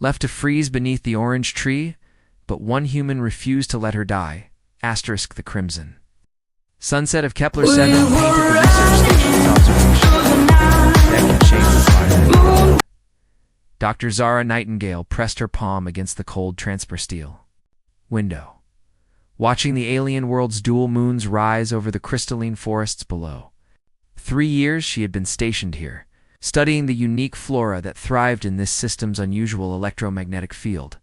left to freeze beneath the orange tree, but one human refused to let her die. Asterisk the crimson. Sunset of Kepler 7 painted the research station's observation. That can change the fire. Dr. Zara Nightingale pressed her palm against the cold transfer steel window, watching the alien world's dual moons rise over the crystalline forests below. 3 years she had been stationed here, studying the unique flora that thrived in this system's unusual electromagnetic field.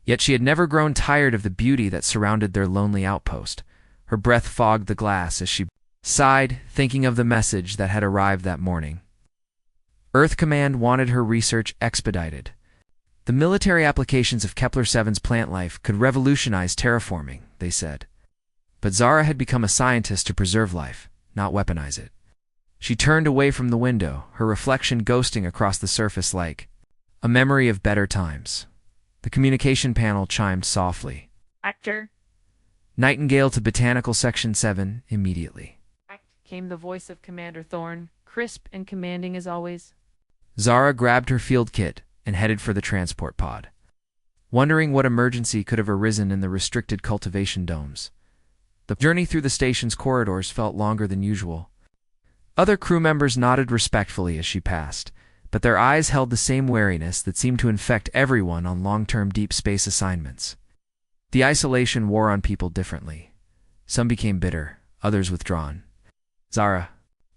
Yet she had never grown tired of the beauty that surrounded their lonely outpost. Her breath fogged the glass as she sighed, thinking of the message that had arrived that morning. Earth Command wanted her research expedited. The military applications of Kepler-7's plant life could revolutionize terraforming, they said. But Zara had become a scientist to preserve life, not weaponize it. She turned away from the window, her reflection ghosting across the surface like a memory of better times. The communication panel chimed softly. Actor. Nightingale to Botanical Section 7 immediately. Back came the voice of Commander Thorne, crisp and commanding as always. Zara grabbed her field kit and headed for the transport pod, wondering what emergency could have arisen in the restricted cultivation domes. The journey through the station's corridors felt longer than usual. Other crew members nodded respectfully as she passed, but their eyes held the same wariness that seemed to infect everyone on long-term deep space assignments. The isolation wore on people differently. Some became bitter, others withdrawn. Zara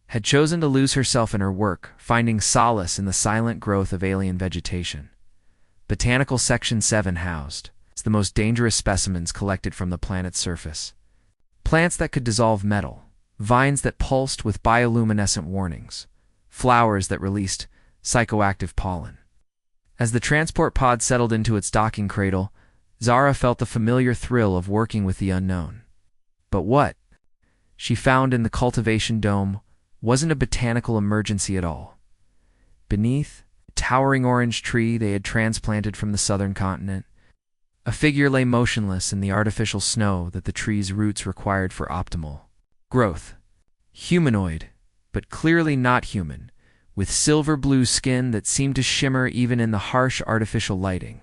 had chosen to lose herself in her work, finding solace in the silent growth of alien vegetation. Botanical Section 7 housed the most dangerous specimens collected from the planet's surface. Plants that could dissolve metal, vines that pulsed with bioluminescent warnings, flowers that released psychoactive pollen. As the transport pod settled into its docking cradle, Zara felt the familiar thrill of working with the unknown. But what she found in the cultivation dome wasn't a botanical emergency at all. Beneath a towering orange tree they had transplanted from the southern continent, a figure lay motionless in the artificial snow that the tree's roots required for optimal growth. Humanoid, but clearly not human, with silver-blue skin that seemed to shimmer even in the harsh artificial lighting.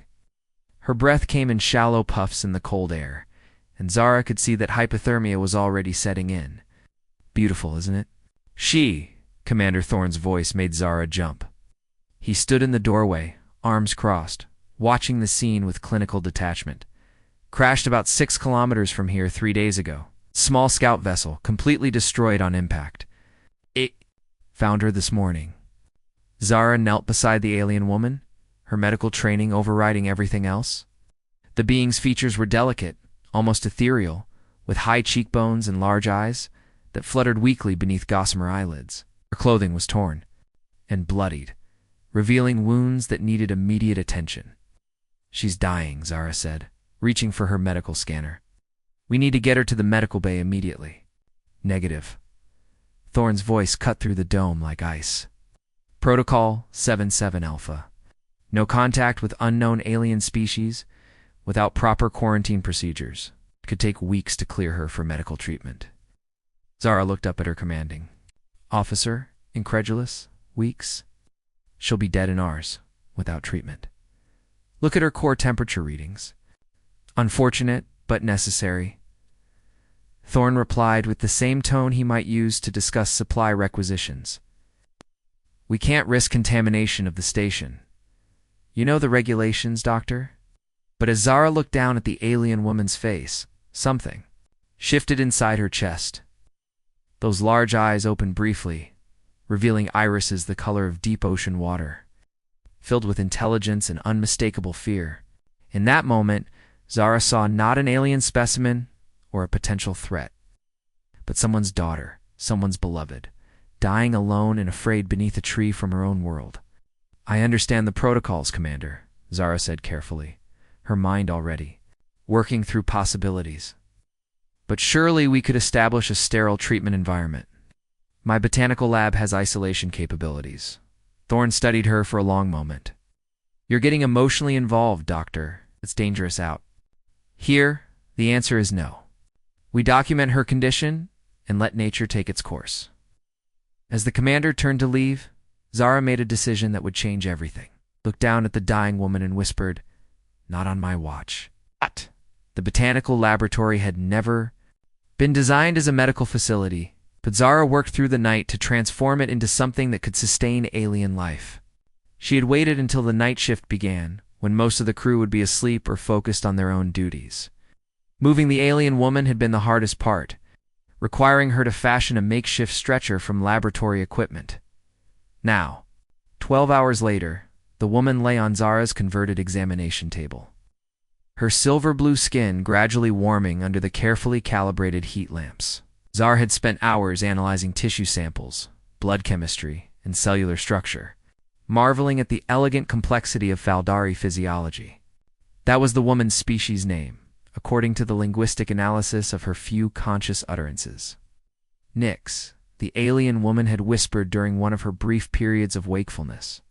Her breath came in shallow puffs in the cold air, and Zara could see that hypothermia was already setting in. Beautiful, isn't it? Commander Thorne's voice made Zara jump. He stood in the doorway, arms crossed, watching the scene with clinical detachment. Crashed about 6 kilometers from here 3 days ago. Small scout vessel, completely destroyed on impact. It found her this morning. Zara knelt beside the alien woman, her medical training overriding everything else. The being's features were delicate, almost ethereal, with high cheekbones and large eyes that fluttered weakly beneath gossamer eyelids. Her clothing was torn and bloodied, revealing wounds that needed immediate attention. She's dying, Zara said, reaching for her medical scanner. We need to get her to the medical bay immediately. Negative. Thorne's voice cut through the dome like ice. Protocol 77 Alpha. No contact with unknown alien species without proper quarantine procedures. It could take weeks to clear her for medical treatment. Zara looked up at her commanding officer, incredulous. Weeks? She'll be dead in ours, without treatment. Look at her core temperature readings. Unfortunate, but necessary. Thorne replied with the same tone he might use to discuss supply requisitions. We can't risk contamination of the station. You know the regulations, Doctor? But as Zara looked down at the alien woman's face, something shifted inside her chest. Those large eyes opened briefly, revealing irises the color of deep ocean water, filled with intelligence and unmistakable fear. In that moment, Zara saw not an alien specimen or a potential threat, but someone's daughter, someone's beloved, dying alone and afraid beneath a tree from her own world. I understand the protocols, Commander, Zara said carefully, her mind already working through possibilities. But surely we could establish a sterile treatment environment. My botanical lab has isolation capabilities. Thorne studied her for a long moment. You're getting emotionally involved, Doctor. It's dangerous out. Here, the answer is no. We document her condition and let nature take its course. As the commander turned to leave, Zara made a decision that would change everything. looked down at the dying woman and whispered, "Not on my watch." But the botanical laboratory had never been designed as a medical facility, but Zara worked through the night to transform it into something that could sustain alien life. She had waited until the night shift began, when most of the crew would be asleep or focused on their own duties. Moving the alien woman had been the hardest part, requiring her to fashion a makeshift stretcher from laboratory equipment. Now, 12 hours later, the woman lay on Zara's converted examination table, her silver-blue skin gradually warming under the carefully calibrated heat lamps. Zara had spent hours analyzing tissue samples, blood chemistry, and cellular structure, marveling at the elegant complexity of Faldari physiology. That was the woman's species name, according to the linguistic analysis of her few conscious utterances. Nyx, the alien woman, had whispered during one of her brief periods of wakefulness,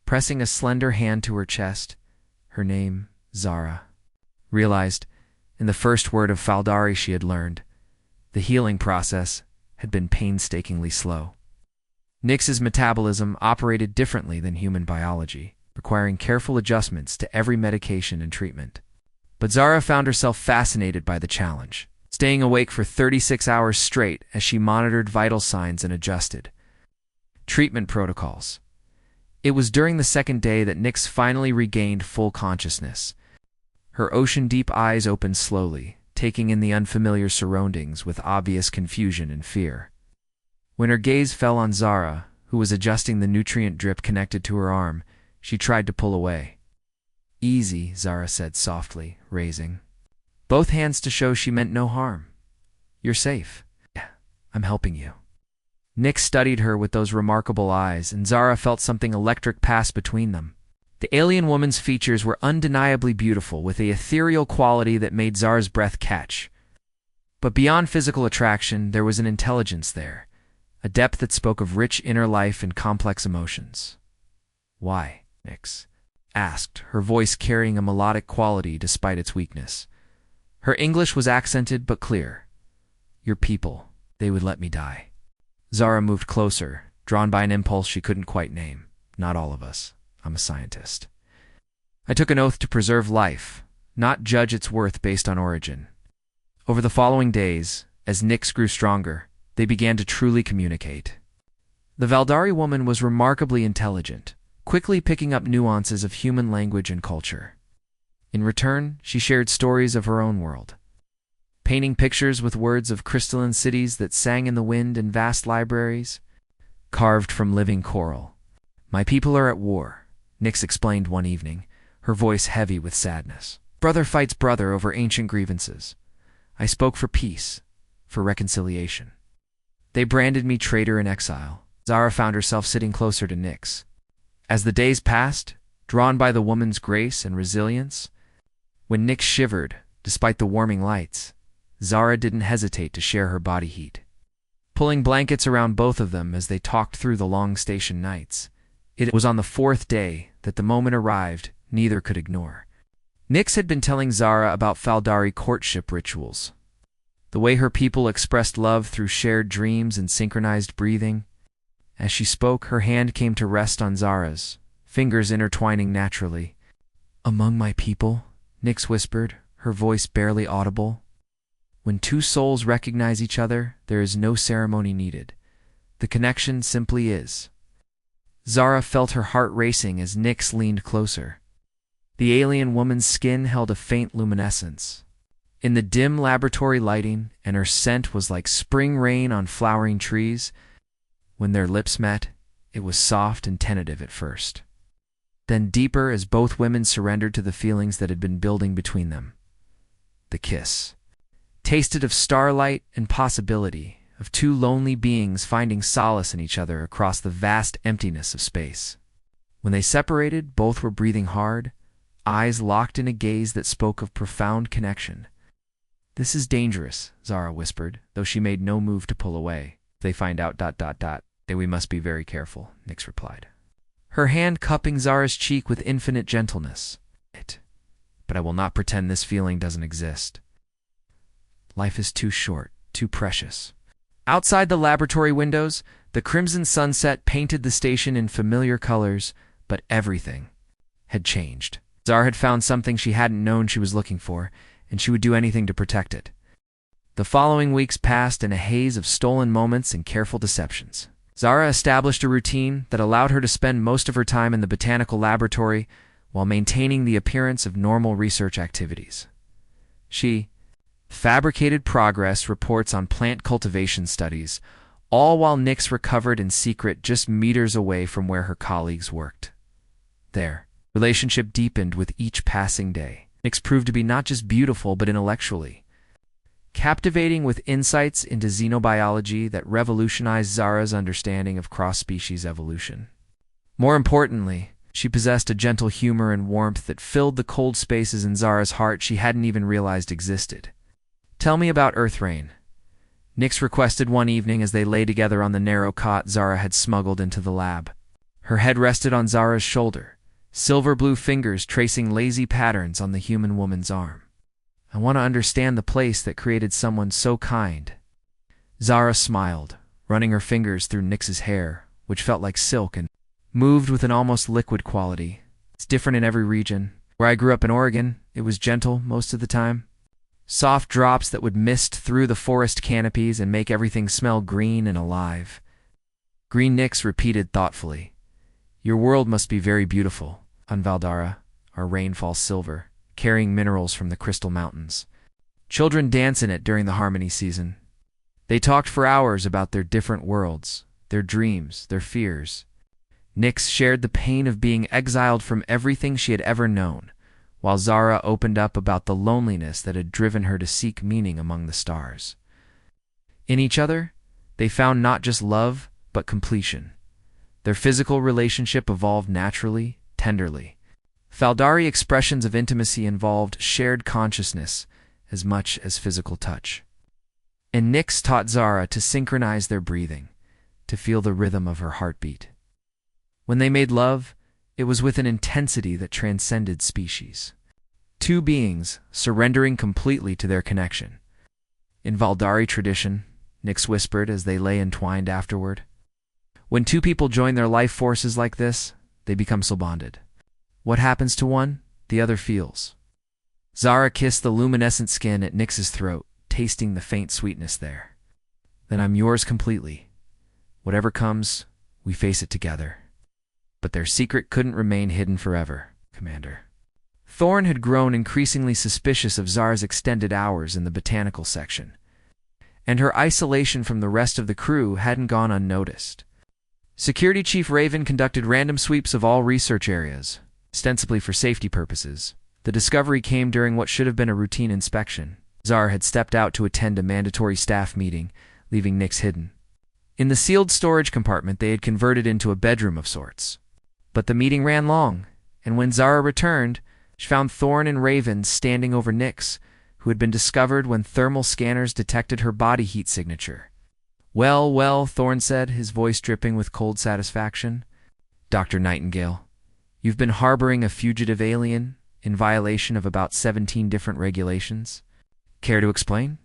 pressing a slender hand to her chest. Her name, Zara. Realized, in the first word of Faldari she had learned, the healing process had been painstakingly slow. Nyx's metabolism operated differently than human biology, requiring careful adjustments to every medication and treatment. But Zara found herself fascinated by the challenge, staying awake for 36 hours straight as she monitored vital signs and adjusted treatment protocols. It was during the second day that Nyx finally regained full consciousness. Her ocean-deep eyes opened slowly, taking in the unfamiliar surroundings with obvious confusion and fear. When her gaze fell on Zara, who was adjusting the nutrient drip connected to her arm, she tried to pull away. "Easy," Zara said softly, raising both hands to show she meant no harm. "You're safe. Yeah, I'm helping you." Nyx studied her with those remarkable eyes, and Zara felt something electric pass between them. The alien woman's features were undeniably beautiful, with an ethereal quality that made Zara's breath catch. But beyond physical attraction, there was an intelligence there, a depth that spoke of rich inner life and complex emotions. "Why?" Nyx asked, her voice carrying a melodic quality despite its weakness. Her English was accented but clear. "Your people, they would let me die." Zara moved closer, drawn by an impulse she couldn't quite name. "Not all of us. I'm a scientist. I took an oath to preserve life, not judge its worth based on origin." Over the following days, as Nyx grew stronger, they began to truly communicate. The Faldari woman was remarkably intelligent, quickly picking up nuances of human language and culture. In return, she shared stories of her own world, painting pictures with words of crystalline cities that sang in the wind and vast libraries carved from living coral. "My people are at war," Nyx explained one evening, her voice heavy with sadness. "Brother fights brother over ancient grievances. I spoke for peace, for reconciliation. They branded me traitor in exile." Zara found herself sitting closer to Nyx. As the days passed, drawn by the woman's grace and resilience, when Nyx shivered, despite the warming lights, Zara didn't hesitate to share her body heat. Pulling blankets around both of them as they talked through the long station nights, it was on the fourth day that the moment arrived neither could ignore. Nyx had been telling Zara about Faldari courtship rituals, the way her people expressed love through shared dreams and synchronized breathing. As she spoke, her hand came to rest on Zara's, fingers intertwining naturally. "Among my people," Nyx whispered, her voice barely audible. "When two souls recognize each other, there is no ceremony needed. The connection simply is." Zara felt her heart racing as Nyx leaned closer. The alien woman's skin held a faint luminescence in the dim laboratory lighting, and her scent was like spring rain on flowering trees. When their lips met, it was soft and tentative at first, then deeper as both women surrendered to the feelings that had been building between them. The kiss tasted of starlight and possibility, of two lonely beings finding solace in each other across the vast emptiness of space. When they separated, both were breathing hard, eyes locked in a gaze that spoke of profound connection. "This is dangerous," Zara whispered, though she made no move to pull away. "If they find out ... then we must be very careful," Nyx replied, her hand cupping Zara's cheek with infinite gentleness. "But I will not pretend this feeling doesn't exist. Life is too short, too precious." Outside the laboratory windows, the crimson sunset painted the station in familiar colors, but everything had changed. Zara had found something she hadn't known she was looking for, and she would do anything to protect it. The following weeks passed in a haze of stolen moments and careful deceptions. Zara established a routine that allowed her to spend most of her time in the botanical laboratory while maintaining the appearance of normal research activities. She fabricated progress reports on plant cultivation studies, all while Nyx recovered in secret just meters away from where her colleagues worked. Their relationship deepened with each passing day. Nyx proved to be not just beautiful but intellectually captivating, with insights into xenobiology that revolutionized Zara's understanding of cross-species evolution. More importantly, she possessed a gentle humor and warmth that filled the cold spaces in Zara's heart she hadn't even realized existed. "Tell me about Earthrain," Nyx requested one evening as they lay together on the narrow cot Zara had smuggled into the lab. Her head rested on Zara's shoulder, silver blue fingers tracing lazy patterns on the human woman's arm. "I want to understand the place that created someone so kind." Zara smiled, running her fingers through Nyx's hair, which felt like silk and moved with an almost liquid quality. "It's different in every region. Where I grew up in Oregon, it was gentle most of the time. Soft drops that would mist through the forest canopies and make everything smell green and alive." Green Nyx repeated thoughtfully. "Your world must be very beautiful, on Valdara, our rain falls silver, carrying minerals from the crystal mountains. Children dance in it during the harmony season." They talked for hours about their different worlds, their dreams, their fears. Nyx shared the pain of being exiled from everything she had ever known, while Zara opened up about the loneliness that had driven her to seek meaning among the stars. In each other, they found not just love, but completion. Their physical relationship evolved naturally, tenderly. Faldari expressions of intimacy involved shared consciousness as much as physical touch. And Nyx taught Zara to synchronize their breathing, to feel the rhythm of her heartbeat. When they made love, it was with an intensity that transcended species. Two beings surrendering completely to their connection. "In Valdari tradition," Nyx whispered as they lay entwined afterward, "when two people join their life forces like this, they become soul bonded. What happens to one, the other feels." Zara kissed the luminescent skin at Nyx's throat, tasting the faint sweetness there. "Then I'm yours completely. Whatever comes, we face it together." But their secret couldn't remain hidden forever, Commander. Thorn had grown increasingly suspicious of Zara's extended hours in the botanical section, and her isolation from the rest of the crew hadn't gone unnoticed. Security Chief Raven conducted random sweeps of all research areas, ostensibly for safety purposes. The discovery came during what should have been a routine inspection. Zara had stepped out to attend a mandatory staff meeting, leaving Nyx hidden. In the sealed storage compartment they had converted into a bedroom of sorts. But the meeting ran long, and when Zara returned, she found Thorn and Raven standing over Nyx, who had been discovered when thermal scanners detected her body heat signature. "Well, well," Thorn said, his voice dripping with cold satisfaction. "Dr. Nightingale, you've been harboring a fugitive alien in violation of about 17 different regulations. Care to explain?"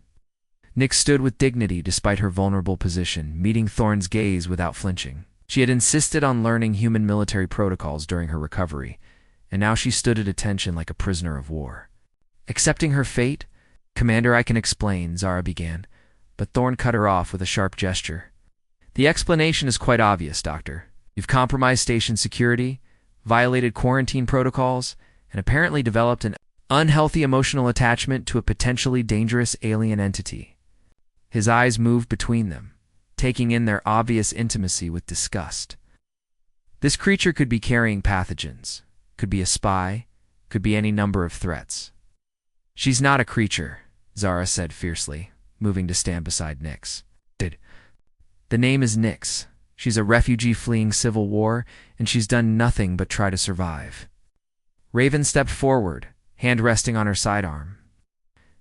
Nyx stood with dignity despite her vulnerable position, meeting Thorn's gaze without flinching. She had insisted on learning human military protocols during her recovery, and now she stood at attention like a prisoner of war. "Accepting her fate? Commander, I can explain," Zara began, but Thorn cut her off with a sharp gesture. "The explanation is quite obvious, Doctor. You've compromised station security, violated quarantine protocols, and apparently developed an unhealthy emotional attachment to a potentially dangerous alien entity." His eyes moved between them, taking in their obvious intimacy with disgust. This creature could be carrying pathogens, could be a spy, could be any number of threats. "She's not a creature," Zara said fiercely, moving to stand beside Nyx. "The name is Nyx. She's a refugee fleeing civil war, and she's done nothing but try to survive." Raven stepped forward, hand resting on her sidearm.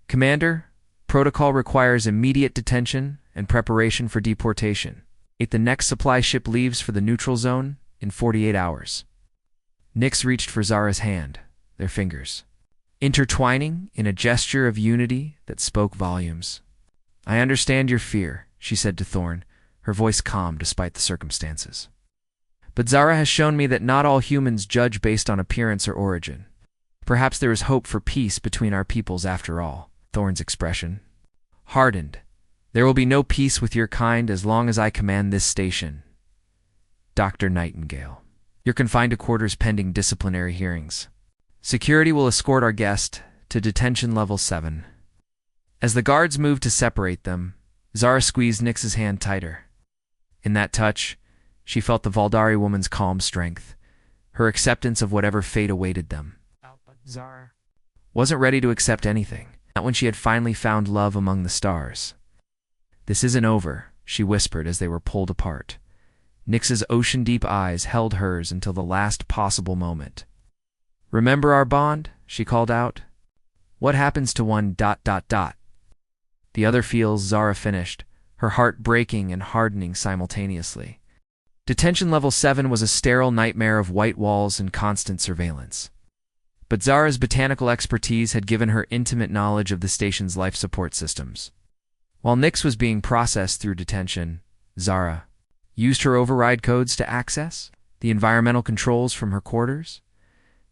"Commander, protocol requires immediate detention and preparation for deportation. The next supply ship leaves for the neutral zone in 48 hours. Nyx reached for Zara's hand, their fingers intertwining in a gesture of unity that spoke volumes. "I understand your fear," she said to Thorn, her voice calm despite the circumstances. But Zara has shown me that not all humans judge based on appearance or origin. Perhaps there is hope for peace between our peoples after all. Thorn's expression hardened. There will be no peace with your kind as long as I command this station. Dr. Nightingale. You're confined to quarters pending disciplinary hearings. Security will escort our guest to detention level 7. As the guards moved to separate them, Zara squeezed Nyx's hand tighter. In that touch, she felt the Valdari woman's calm strength, her acceptance of whatever fate awaited them. But Zara Wasn't ready to accept anything, not when she had finally found love among the stars. This isn't over, she whispered as they were pulled apart. Nyx's ocean-deep eyes held hers until the last possible moment. Remember our bond? She called out. What happens to one ... The other feels, Zara finished, her heart breaking and hardening simultaneously. Detention level 7 was a sterile nightmare of white walls and constant surveillance. But Zara's botanical expertise had given her intimate knowledge of the station's life support systems. While Nyx was being processed through detention, Zara used her override codes to access the environmental controls from her quarters.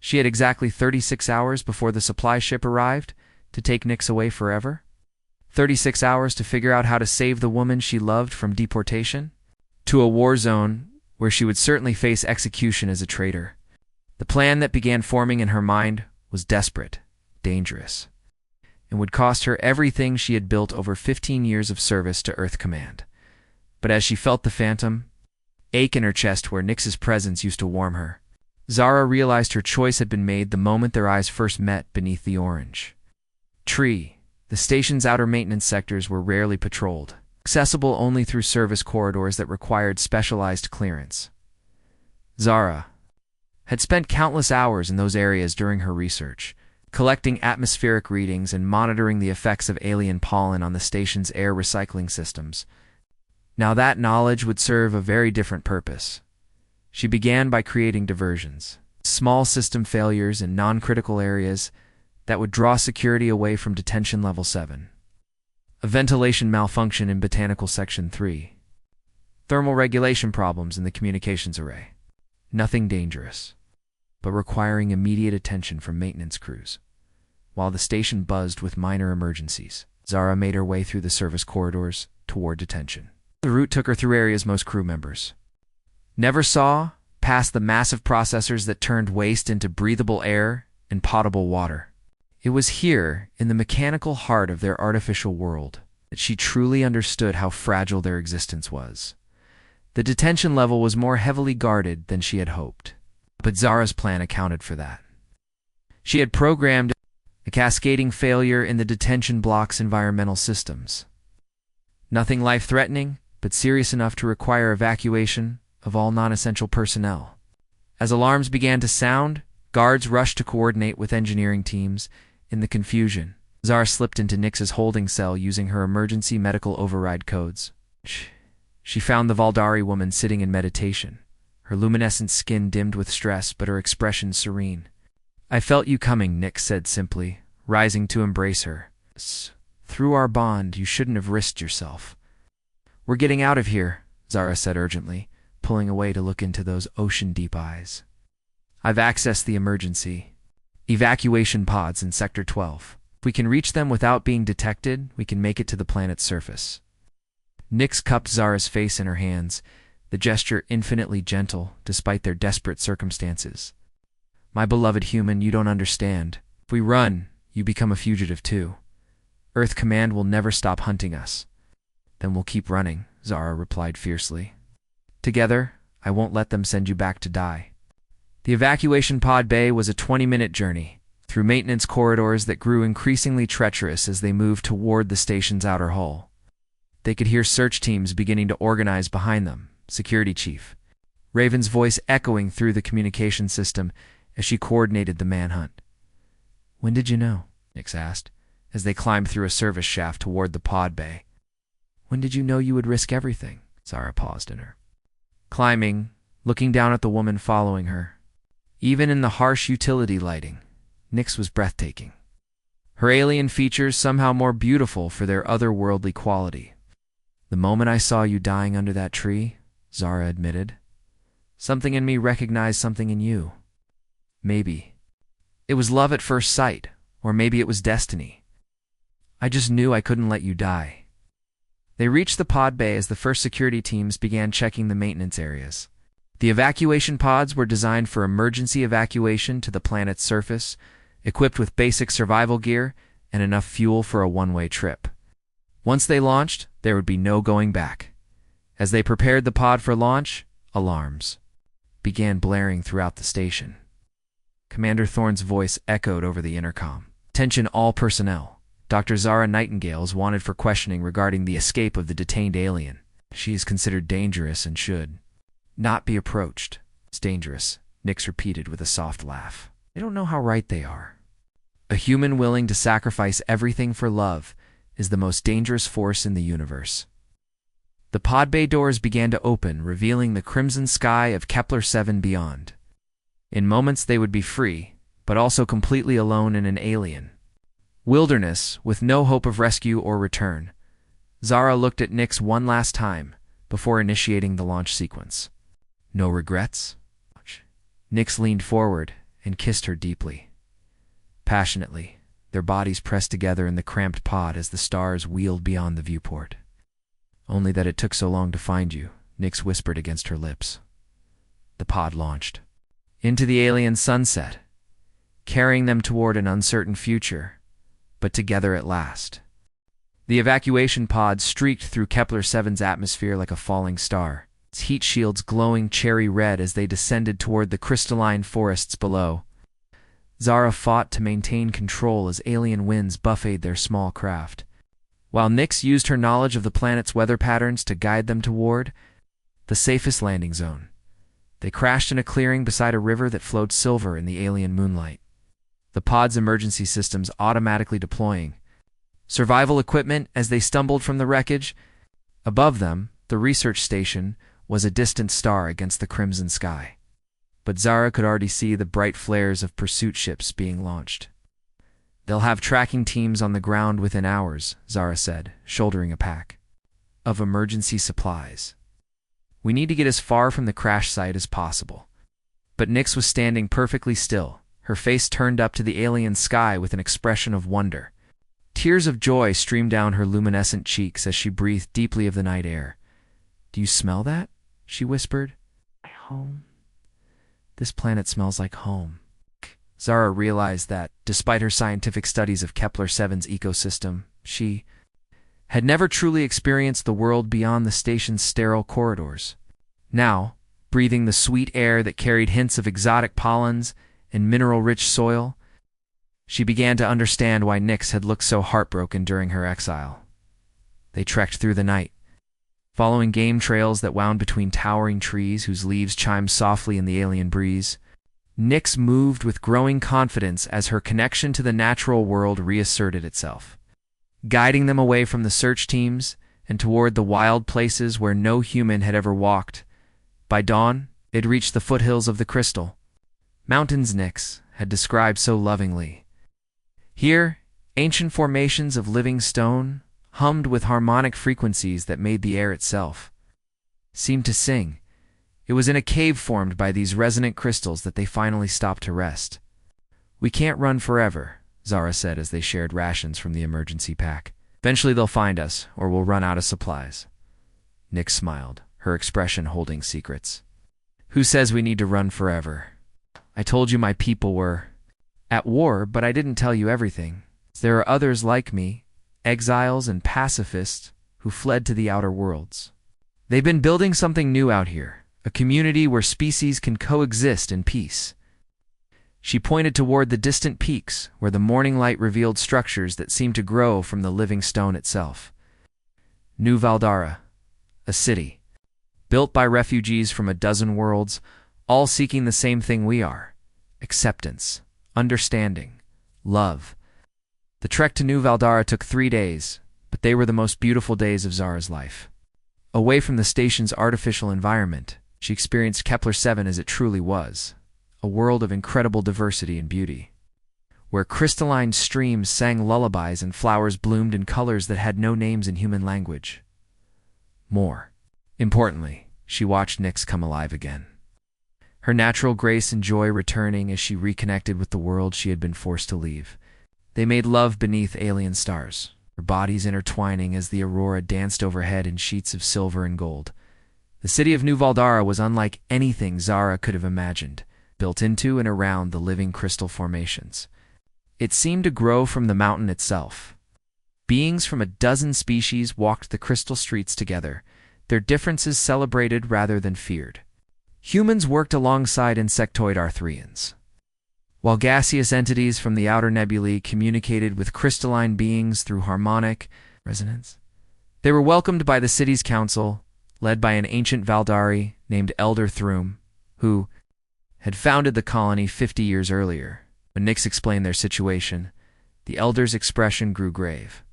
She had exactly 36 hours before the supply ship arrived to take Nyx away forever. 36 hours to figure out how to save the woman she loved from deportation to a war zone where she would certainly face execution as a traitor. The plan that began forming in her mind was desperate, dangerous, and would cost her everything she had built over 15 years of service to Earth Command. But as she felt the phantom ache in her chest where Nyx's presence used to warm her, Zara realized her choice had been made the moment their eyes first met beneath the orange tree. The station's outer maintenance sectors were rarely patrolled, accessible only through service corridors that required specialized clearance. Zara had spent countless hours in those areas during her research, collecting atmospheric readings and monitoring the effects of alien pollen on the station's air recycling systems. Now that knowledge would serve a very different purpose. She began by creating diversions, small system failures in non-critical areas that would draw security away from detention level 7. A ventilation malfunction in Botanical Section 3. Thermal regulation problems in the communications array. Nothing dangerous, but requiring immediate attention from maintenance crews. While the station buzzed with minor emergencies, Zara made her way through the service corridors toward detention. The route took her through areas most crew members never saw, past the massive processors that turned waste into breathable air and potable water. It was here, in the mechanical heart of their artificial world, that she truly understood how fragile their existence was. The detention level was more heavily guarded than she had hoped, but Zara's plan accounted for that. She had programmed a cascading failure in the detention block's environmental systems. Nothing life-threatening, but serious enough to require evacuation of all non-essential personnel. As alarms began to sound, guards rushed to coordinate with engineering teams. In the confusion, Zara slipped into Nyx's holding cell using her emergency medical override codes. She found the Valdari woman sitting in meditation, her luminescent skin dimmed with stress but her expression serene. I felt you coming, Nyx said simply, rising to embrace her. Through our bond, you shouldn't have risked yourself. We're getting out of here, Zara said urgently, pulling away to look into those ocean-deep eyes. I've accessed the emergency evacuation pods in Sector 12. If we can reach them without being detected, we can make it to the planet's surface. Nyx cupped Zara's face in her hands, the gesture infinitely gentle despite their desperate circumstances. My beloved human, you don't understand. If we run, you become a fugitive too. Earth Command will never stop hunting us. Then we'll keep running, Zara replied fiercely. Together, I won't let them send you back to die. The evacuation pod bay was a 20-minute journey, through maintenance corridors that grew increasingly treacherous as they moved toward the station's outer hull. They could hear search teams beginning to organize behind them, Security Chief Raven's voice echoing through the communication system as she coordinated the manhunt. When did you know? Nyx asked, as they climbed through a service shaft toward the pod bay. When did you know you would risk everything? Zara paused in her climbing, looking down at the woman following her. Even in the harsh utility lighting, Nyx was breathtaking. Her alien features somehow more beautiful for their otherworldly quality. The moment I saw you dying under that tree, Zara admitted, Something in me recognized something in you. Maybe it was love at first sight, or maybe it was destiny. I just knew I couldn't let you die. They reached the pod bay as the first security teams began checking the maintenance areas. The evacuation pods were designed for emergency evacuation to the planet's surface, equipped with basic survival gear and enough fuel for a one-way trip. Once they launched, there would be no going back. As they prepared the pod for launch, alarms began blaring throughout the station. Commander Thorne's voice echoed over the intercom. "Attention all personnel. Dr. Zara Nightingale is wanted for questioning regarding the escape of the detained alien. She is considered dangerous and should not be approached." "It's dangerous," Nix repeated with a soft laugh. "They don't know how right they are. A human willing to sacrifice everything for love is the most dangerous force in the universe." The pod bay doors began to open, revealing the crimson sky of Kepler-7 beyond. In moments they would be free, but also completely alone in an alien wilderness with no hope of rescue or return. Zara looked at Nix one last time before initiating the launch sequence. "No regrets?" Nix leaned forward and kissed her deeply. Passionately, their bodies pressed together in the cramped pod as the stars wheeled beyond the viewport. "Only that it took so long to find you," Nix whispered against her lips. The pod launched into the alien sunset, carrying them toward an uncertain future, but together at last. The evacuation pod streaked through Kepler-7's atmosphere like a falling star, its heat shields glowing cherry red as they descended toward the crystalline forests below. Zara fought to maintain control as alien winds buffeted their small craft, while Nix used her knowledge of the planet's weather patterns to guide them toward the safest landing zone. They crashed in a clearing beside a river that flowed silver in the alien moonlight, the pod's emergency systems automatically deploying survival equipment as they stumbled from the wreckage. Above them, the research station was a distant star against the crimson sky, but Zara could already see the bright flares of pursuit ships being launched. "They'll have tracking teams on the ground within hours," Zara said, shouldering a pack of emergency supplies. "We need to get as far from the crash site as possible." But Nix was standing perfectly still, her face turned up to the alien sky with an expression of wonder. Tears of joy streamed down her luminescent cheeks as she breathed deeply of the night air. "Do you smell that?" she whispered. "My home. This planet smells like home." Zara realized that, despite her scientific studies of Kepler-7's ecosystem, she had never truly experienced the world beyond the station's sterile corridors. Now, breathing the sweet air that carried hints of exotic pollens and mineral-rich soil, she began to understand why Nix had looked so heartbroken during her exile. They trekked through the night, following game trails that wound between towering trees whose leaves chimed softly in the alien breeze. Nix moved with growing confidence as her connection to the natural world reasserted itself, guiding them away from the search teams and toward the wild places where no human had ever walked. By dawn, it reached the foothills of the Crystal Mountains Nix had described so lovingly. Here, ancient formations of living stone hummed with harmonic frequencies that made the air itself seem to sing. It was in a cave formed by these resonant crystals that they finally stopped to rest. "We can't run forever," Zara said as they shared rations from the emergency pack. "Eventually they'll find us, or we'll run out of supplies." Nix smiled, her expression holding secrets. "Who says we need to run forever? I told you my people were at war, but I didn't tell you everything. There are others like me, exiles and pacifists, who fled to the outer worlds. They've been building something new out here. A community where species can coexist in peace." She pointed toward the distant peaks where the morning light revealed structures that seemed to grow from the living stone itself. New Valdara, a city, built by refugees from a dozen worlds, all seeking the same thing we are: acceptance, understanding, love. The trek to New Valdara took 3 days, but they were the most beautiful days of Zara's life. Away from the station's artificial environment, she experienced Kepler-7 as it truly was, a world of incredible diversity and beauty, where crystalline streams sang lullabies and flowers bloomed in colors that had no names in human language. More importantly, she watched Nix come alive again. her natural grace and joy returning as she reconnected with the world she had been forced to leave. They made love beneath alien stars, their bodies intertwining as the aurora danced overhead in sheets of silver and gold. The city of New Valdara was unlike anything Zara could have imagined, built into and around the living crystal formations. It seemed to grow from the mountain itself. Beings from a dozen species walked the crystal streets together, their differences celebrated rather than feared. Humans worked alongside insectoid Arthurians, while gaseous entities from the outer nebulae communicated with crystalline beings through harmonic resonance. They were welcomed by the city's council, led by an ancient Valdari named Elder Thrum, who had founded the colony 50 years earlier. When Nyx explained their situation, the Elder's expression grew grave.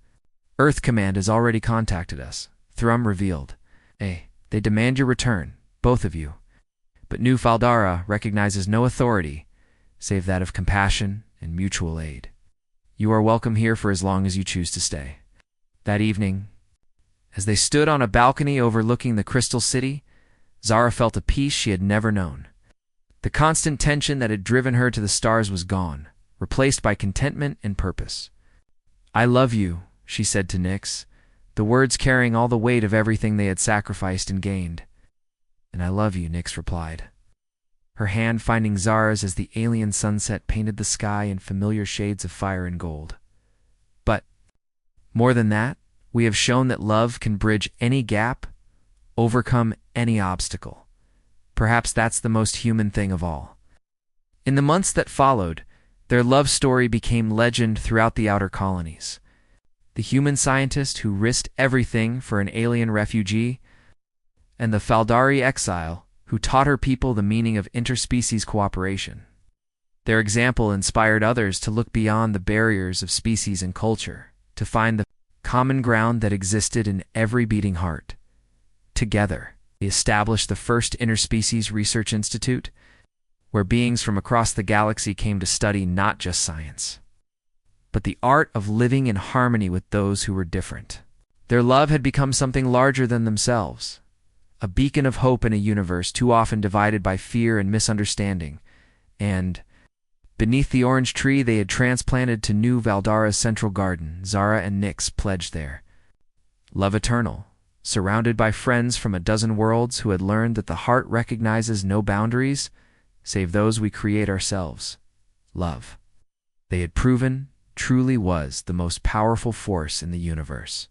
Earth Command has already contacted us, Thrum revealed. They demand your return, both of you. But New Valdara recognizes no authority, save that of compassion and mutual aid. You are welcome here for as long as you choose to stay. That evening, as they stood on a balcony overlooking the Crystal City, Zara felt a peace she had never known. The constant tension that had driven her to the stars was gone, replaced by contentment and purpose. I love you, she said to Nyx, the words carrying all the weight of everything they had sacrificed and gained. And I love you, Nyx replied, her hand finding Zara's as the alien sunset painted the sky in familiar shades of fire and gold. But, more than that, we have shown that love can bridge any gap, overcome any obstacle. Perhaps that's the most human thing of all. In the months that followed, their love story became legend throughout the outer colonies. The human scientist who risked everything for an alien refugee, and the Valdari exile who taught her people the meaning of interspecies cooperation. Their example inspired others to look beyond the barriers of species and culture, to find the common ground that existed in every beating heart. Together, they established the first Interspecies Research Institute, where beings from across the galaxy came to study not just science, but the art of living in harmony with those who were different. Their love had become something larger than themselves, a beacon of hope in a universe too often divided by fear and misunderstanding, and, beneath the orange tree they had transplanted to New Valdara's central garden, Zara and Nyx pledged there. Love eternal, surrounded by friends from a dozen worlds who had learned that the heart recognizes no boundaries, save those we create ourselves. Love, they had proven, truly was the most powerful force in the universe.